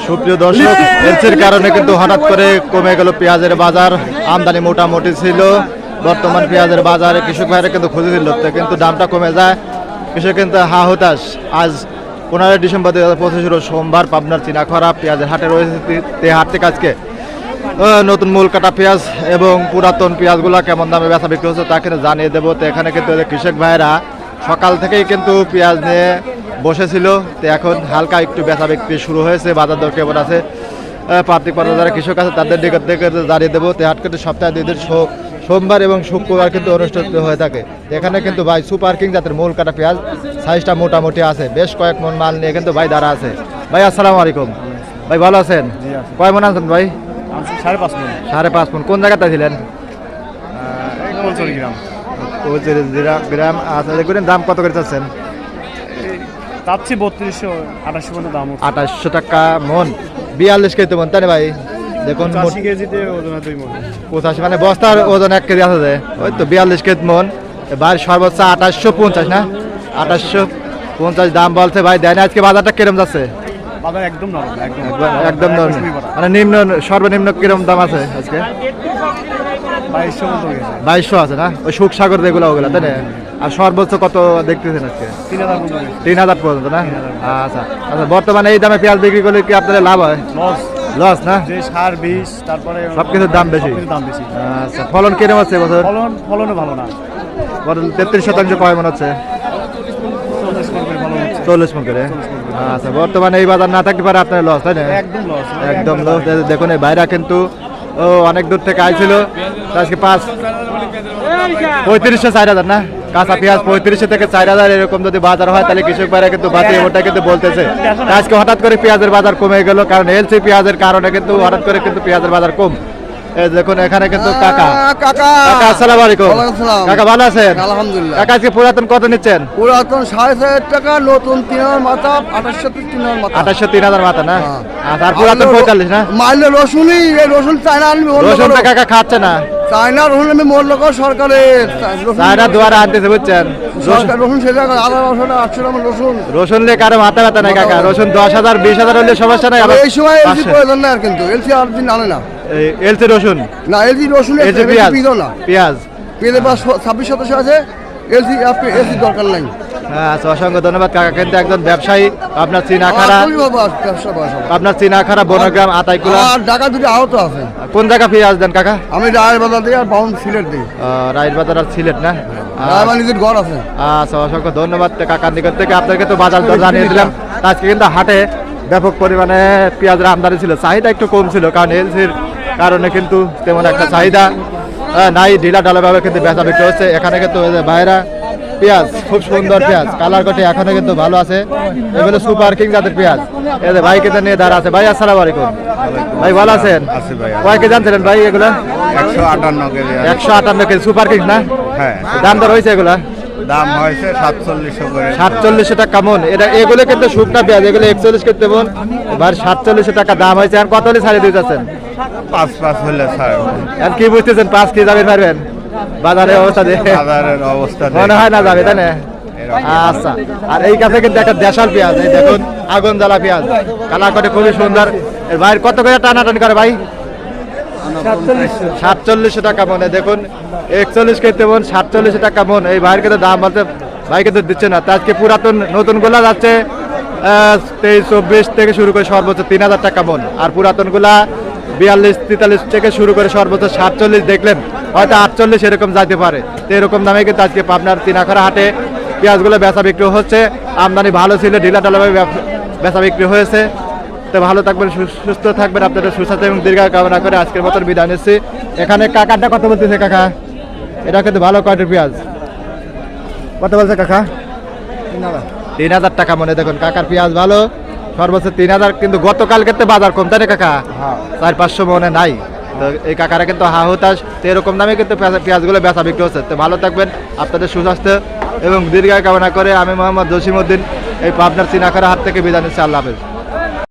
সুপ্রিয় দর্শক, এলসির কারণে কিন্তু হঠাৎ করে কমে গেল পেঁয়াজের বাজার। আমদানি মোটামুটি ছিল, বর্তমান পেঁয়াজের বাজারে কৃষক ভাইরা কিন্তু খুঁজেছিল, কিন্তু দামটা কমে যায়, কৃষক কিন্তু হা হতাশ। আজ 15 ডিসেম্বর 2025 সোমবার পাবনার চিনাখরা পেঁয়াজের হাটে রয়েছে। হাট থেকে আজকে নতুন মূল কাটা পেঁয়াজ এবং পুরাতন পেঁয়াজগুলো কেমন দামে বেচা বিক্রি হচ্ছে তা কিন্তু জানিয়ে দেবো। তো এখানে কিন্তু কৃষক ভাইরা সকাল থেকেই কিন্তু পেঁয়াজ নিয়ে বসেছিল, তো এখন হালকা একটু বেচা বিক্রি শুরু হয়েছে। বাজার দর কেমন আছে পার্থিক পর্যায়ে যারা কৃষক আছে তাদের দিকে থেকে জানিয়ে দেবো। তো হাট কিন্তু সপ্তাহে 2 দিন সোমবার এবং শুক্রবার কিন্তু অনুষ্ঠিত হয়ে থাকে। এখানে কিন্তু ভাই সুপার কিং জাতের মূল কাটা পেঁয়াজ সাইজটা মোটামুটি আছে, বেশ কয়েক মন মাল নিয়ে কিন্তু ভাই দাঁড়া আছে। ভাই আসসালামু আলাইকুম। ভাই ভালো আছেন? কয় মন আছেন ভাই? 5.5 মন। 5.5 মন। কোন জায়গাতে ছিলেন? গ্রাম। আচ্ছা, দেখুন দাম কত করে চাচ্ছেন? চাচ্ছি 3200-2800 পর্যন্ত দাম। 2800 টাকা মন, 42 কেজি মন, তাই না ভাই? দেখুন 80 কেজিতে ওজন 2 মন। 85 মানে বস্তার ওজন 1 কেজি আছে, ওই তো 42 কেজি মন। এবার সর্বোচ্চ 2850 না? 2850 দাম বলছে ভাই। দেয় না আজকে বাজারটা কিরম যাচ্ছে? বাজার একদম নরম, একদম নরম। মানে নিম্ন সর্বনিম্ন কিরম দাম আছে আজকে? 2200 আছে না? ওই সুখসাগর যেগুলো ওগুলো, তাই না? আর সর্বোচ্চ কত দেখতেছেন আজকে? 3000 পর্যন্ত না? আচ্ছা আচ্ছা। বর্তমানে এই দামে পেঁয়াজ বিক্রি করলে কি আপনাদের লাভ হয়? লস না? যে সার বীজ তারপরে সবকিছুর দাম বেশি। আচ্ছা, ফলন কিরকম হচ্ছে এবছর? ফলনও ভালো না। 33% কয় মন হচ্ছে? 40 মন করে। আচ্ছা, বর্তমানে এই বাজার না থাকতে পারে আপনার লস, তাই না? একদম লস। দেখুন এই ভাইরা কিন্তু অনেক দূর থেকে আইছিল, আজকে 3500 4000 না? কাঁচা পেঁয়াজ 3500 থেকে 4000 এরকম যদি বাজার হয় তাহলে কৃষক ভাইরা কিন্তু বাতিল ওটা কিন্তু বলতেছে। আজকে হঠাৎ করে পেঁয়াজের বাজার কমে গেল, কারণ এলসি পেঁয়াজের কারণে কিন্তু হঠাৎ করে কিন্তু পেঁয়াজের বাজার কম। দেখুন এখানে কিন্তু কাকা আসসালামু আলাইকুম। কাকা ভালো আছেন? আলহামদুলিল্লাহ। কাকা আজকে পুরাতন কত নিচ্ছেন? পুরাতন 4500 টাকা, নতুন 3000 মাথা, 2800 মাথা। 2800-3000 মাথা না? আর পুরাতন 45 না? মাইলে রসুনই, এই রসুন চায়না আনবি, রসুনটা কাকা খাচ্ছে না? চায়না রসুন আমি মূল্য কর সরকারের। চায়না দুয়ারে আনতেছে, বুঝছেন? রসুন সে জায়গায় 800 টাকা রসুন। রসুন নিয়ে কারো মাথা ব্যথা নাই কাকা। রসুন 10,000 20,000 হলে সমস্যা নাই। এই সময় এলসি প্রয়োজন নাই আর, কিন্তু এলসি আর দিন আনে না। এলসি রসুন না, এলসি রসুন পেঁয়াজ না। পেঁয়াজ 26% আছে, এলসি দরকার নাই। আচ্ছা, অসংখ্য ধন্যবাদ কাকা। কিন্তু একজন ব্যবসায়ী আপনার চিনাখারা বনগ্রাম আতাইকুলা আর ঢাকা দুটো আহত আছে। কোন জায়গা পেঁয়াজ দেন কাকা? আমি রায়ের বাজার দিই আর বাউন্ড সিলেট দিই। রাইট বাজার আর সিলেট না? নিজের ঘর আছে। আচ্ছা, অসংখ্য ধন্যবাদ কাকার নিকট থেকে। আপনাকে তো বাজার দর জানিয়ে দিলাম। আজকে কিন্তু হাটে ব্যাপক পরিমাণে পেঁয়াজের আমদানি ছিল, চাহিদা একটু কম ছিল, কারণ এলসির কারণে কিন্তু তেমন একটা চাহিদা নাই, ঢিলা ঢালাভাবে কিন্তু বেচা বিক্রি হচ্ছে। এখানে কিন্তু বাইরা পেঁয়াজ খুব সুন্দর পেঁয়াজ, কালার কটে এখনো কিন্তু ভালো আছে। এগুলো সুপার কিং জাতের পেঁয়াজ। এই যে ভাই কিন্তু নিয়ে দাঁড়া আছে। ভাই আসসালামু আলাইকুম। ভাই ভালো আছেন? কয় কেজি জানছিলেন ভাই এগুলা? 158 কেজি। 158 কেজি সুপার কিং না? হ্যাঁ। দাম দর হয়েছে এগুলা? দাম হয়েছে 4700 করে। 4700 টাকা মন। এগুলো কিন্তু শুকনা পেঁয়াজ, এগুলো 41 কেজি মন। এবার 4700 টাকা দাম হয়েছে। আর কত হলে ছাড়ে দিয়ে যাচ্ছেন? 5 হলে ছাড়। আর কি বুঝতেছেন 5 কেজি যাবেন পারবেন? বাজারের অবস্থা মনে হয় না যাবে, তাই না? আচ্ছা, আর এই কাছে কিন্তু একটা দেশাল পেঁয়াজ, এই দেখুন আগুন জ্বালা পেঁয়াজ, কালার কটে খুবই সুন্দর। এর ভাই কত করে টানাটানি করে ভাই? 4700 টাকা মনে। দেখুন 41 কেজি মন, 4700 টাকা মন। এই ভাইয়ের কিন্তু দাম বলতে ভাই কিন্তু দিচ্ছে না। তা আজকে পুরাতন নতুন গুলা যাচ্ছে 23-24 থেকে শুরু করে সর্বোচ্চ 3000 টাকা মন। আর পুরাতন গুলা 42-43 থেকে শুরু করে সর্বোচ্চ 47 দেখলেন, হয়তো 48 এরকম যাইতে পারে। তো এরকম দামে কিন্তু আজকে পাবনার চিনাখরা হাটে পেঁয়াজগুলো বেচা বিক্রি হচ্ছে। আমদানি ভালো ছিল, ঢিলা ঢালাভাবে বেচা বিক্রি হয়েছে। তো ভালো থাকবেন, সুস্থ থাকবেন, আপনাদের সুস্বাস্থ্য এবং দীর্ঘায়ু কামনা করে আজকের মতন বিদায় নিচ্ছি। এখানে কাকারটা কত বলতেছে কাকা? এটা কিন্তু ভালো কোয়ালিটির পেঁয়াজ। কত বলছে কাকা? 3000 টাকা মনে। দেখুন কাকার পেঁয়াজ ভালো, সর্বোচ্চ 3000। কিন্তু গতকালকে তো বাজার কম, তাই না কাকা? 400-500 মনে নাই। তো এই কাকারা কিন্তু হা হতাশ। তো এরকম দামে কিন্তু পেঁয়াজগুলো বেচা বিক্রি হচ্ছে। তো ভালো থাকবেন, আপনাদের সুস্বাস্থ্য এবং দীর্ঘায়ু কামনা করে আমি মোহাম্মদ জসিমউদ্দিন এই পাবনার চিনাখরা হাট থেকে বিদায় নিচ্ছি। আল্লাহ হাফেজ।